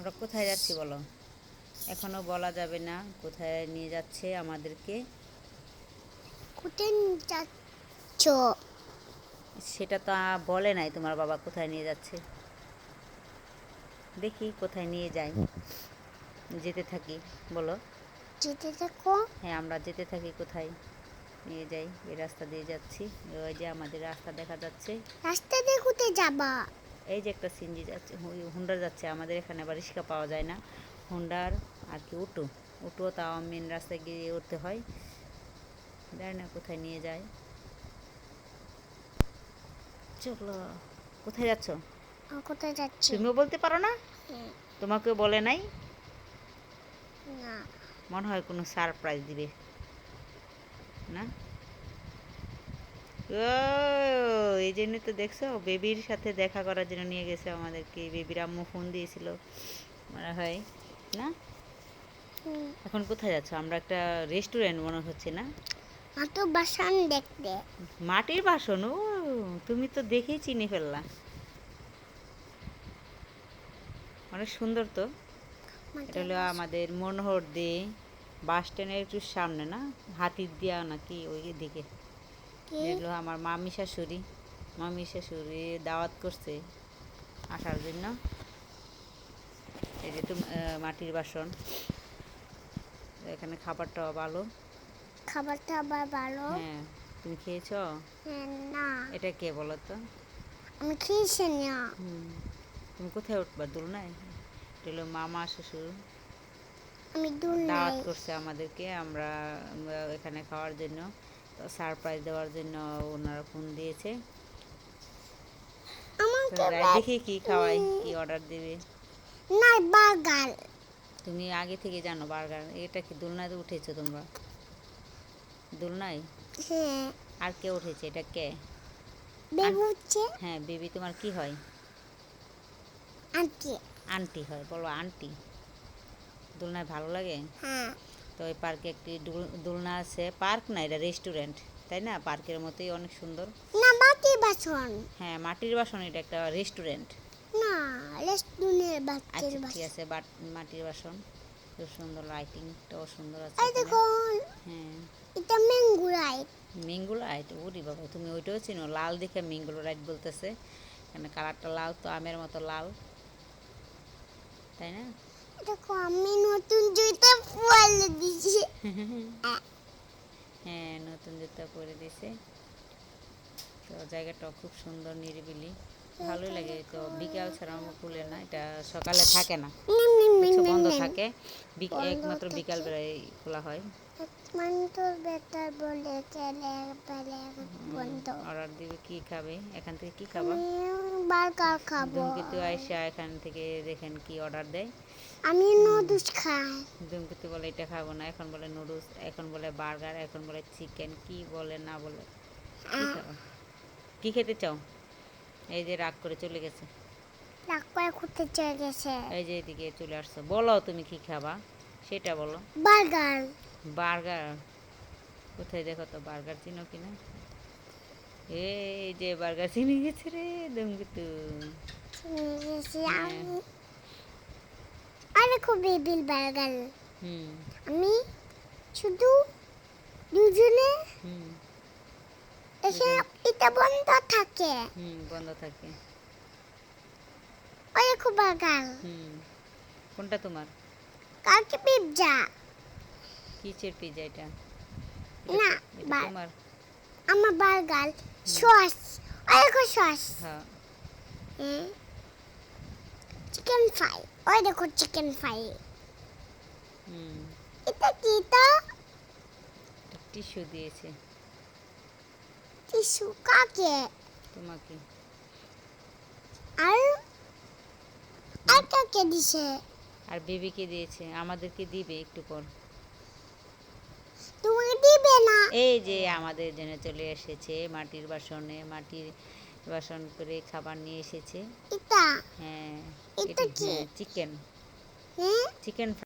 আমরা কোথায় যাচ্ছি বলো? এখনো বলা যাবে না কোথায় নিয়ে যাচ্ছে আমাদেরকে। কোথায় যাচ্ছ? সেটা তো বলে নাই তোমার বাবা কোথায় নিয়ে যাচ্ছে। দেখি কোথায় নিয়ে যায়। যেতে থাকি, বলো। যেতে থাকো। হ্যাঁ, আমরা যেতে থাকি। কোথায় নিয়ে যাই? এই রাস্তা দিয়ে যাচ্ছি। ওই যে আমাদের রাস্তা দেখা যাচ্ছে। রাস্তা দিয়ে কোথায় যাবা? এই যে একটা সিনজি যাচ্ছে, হুন্ডার যাচ্ছে। আমাদের এখানে আবার রিক্সা পাওয়া যায় না। হুন্ডার আর কি উটো তাও মেন রাস্তায় গিয়ে উঠতে হয়। জানি না কোথায় নিয়ে যায়। চলো, কোথায় যাচ্ছ? কোথায় যাচ্ছি? তুমিও বলতে পারো না? তোমাকেও বলে নাই? না। মনে হয় কোনো সারপ্রাইজ দিবে না। ও, এই জন্য তো দেখছো, বেবির সাথে দেখা করার জন্য নিয়ে গেছে আমাদেরকে। বেবির আম্মু ফোন দিয়েছিল মনে হয়, না? এখন কোথায় যাচ্ছ? আমরা একটা রেস্টুরেন্ট মনে হচ্ছে, না? তো বাসন দেখতে। মাটির বাসন? ও, তুমি তো দেখেই চিনে ফেললা। অনেক সুন্দর তো। এটা হলো আমাদের মনোহর দে বাস স্ট্যান্ডের একটু সামনে, না? হাতির দিয়া নাকি ওই দিকে। এগুলো আমার মামি শাশুড়ি দাওয়াত করছে আসার জন্য। এই যে মাটির বাসন। এখানে খাবারটাও ভালো। খাবারটা আবার ভালো। হ্যাঁ, তুমি খেয়েছো? না, এটা কে বলো তো? আমি খেয়েছি না। তুমি কোথায় উঠবা? দোলনায়? এটা হলো মামা শ্বশুর আমি দাওয়াত নাই। করছে আমাদেরকে আমরা এখানে খাওয়ার জন্য। তো সারপ্রাইজ দেওয়ার জন্য ওনারা ফোন দিয়েছে। তো আমাকে যাই দেখি কি খাওয়াই, কি অর্ডার দেবে। না, বার্গার। তুমি আগে থেকে জানো বার্গার? এটা কি দোলনায় উঠেছো তোমরা? দোলনায়? হ্যাঁ। আর কে উঠেছে? এটা কে? বেবি হচ্ছে হ্যাঁ, বেবি তোমার কি হয়? আন্টি। আন্টি হয়। বলো আন্টি। দোলনায় ভালো লাগে? হ্যাঁ। তো ওই পার্কে একটি দোলনা আছে। পার্ক না, এটা রেস্টুরেন্ট, তাই না? পার্কের মতোই অনেক সুন্দর। না, মাটির বাসন। হ্যাঁ, মাটির বাসন। এটা একটা রেস্টুরেন্ট। না, রেস্টুরেন্টের বাচ্চার আচ্ছা, ঠিক বাসন। আছে। মাটির বাসন। খুব সুন্দর, লাইটিংটাও সুন্দর আছে এই এখানে। দেখুন, হ্যাঁ। এটা ম্যাঙ্গো রাইড। মিঙ্গুল রাইট? ওরে বাবা, তুমি ওইটাও চিনো? লাল দেখে মিঙ্গুল রাইট বলতেছে। এখানে কালারটা লাল, তো আমের মতো লাল, তাই না? দেখো, আমি নতুন জুতা পরে দিয়েছি। হ্যাঁ, নতুন জুতা পরে দিছে। তো জায়গাটাও খুব সুন্দর, নিরিবিলি, ভালোই লাগে। তো বিকাল ছাড়া আমার খুলে না, এটা সকালে থাকে না, কিছু বন্ধ থাকে। একমাত্র বিকাল বেলায় খোলা হয়। বেটার বলে বন্ধ। অর্ডার দিবে, কি খাবে? এখান থেকে কি খাবা? বার্গার খাবো। ধূমকেতু আয়সা এখান থেকে দেখেন কি অর্ডার দেয়। আমি নুডলস খাই। ধূমকেতু বলে এটা খাবো না, এখন বলে নুডলস, এখন বলে বার্গার, এখন বলে চিকেন, কি বলে না বলে। কি খাবা? কি খেতে চাও? এই যে রাগ করে চলে গেছে। রাগ করে ঘুরতে চলে গেছে। এই যে এদিকে চলে আসছো, বলো তুমি কি খাবা সেটা বলো। বার্গার। বার্গার? কোথায় দেখো তো বার্গার, চিনো কিনা? এই যে বার্গার চিনে গেছে রে ধূমকেতু। হ্যাঁ। আরে খুব বেবিল বার্গার। হুম। আমি শুধু দুজনে হুম। এসে এটা বন্ধ থাকে। বন্ধ থাকে। ওই খুব বার্গার। কোনটা তোমার? কালকে পিৎজা। কিসের পিৎজা এটা? না, এটা তোমার? আমার বার্গার সস। ওই দেখো সস। হ্যাঁ। Chicken fry. ওই দেখো চিকেন ফ্রাই। হুম। এটা কি তো? টিস্যু দিয়েছে। টিস্যু কাকে? তোমাকে। আর আর কাকে দিছে? আর বেবিকে দিয়েছে, আমাদেরকে দিবে একটু পর। তোমাকে দিবে না? এই যে আমাদের জন্য চলে এসেছে মাটির বাসনে, মাটির বাসন করে খাবার নিয়ে এসেছে। এটা? হ্যাঁ। এটা কি? চিকেন। হ্যাঁ। চিকেন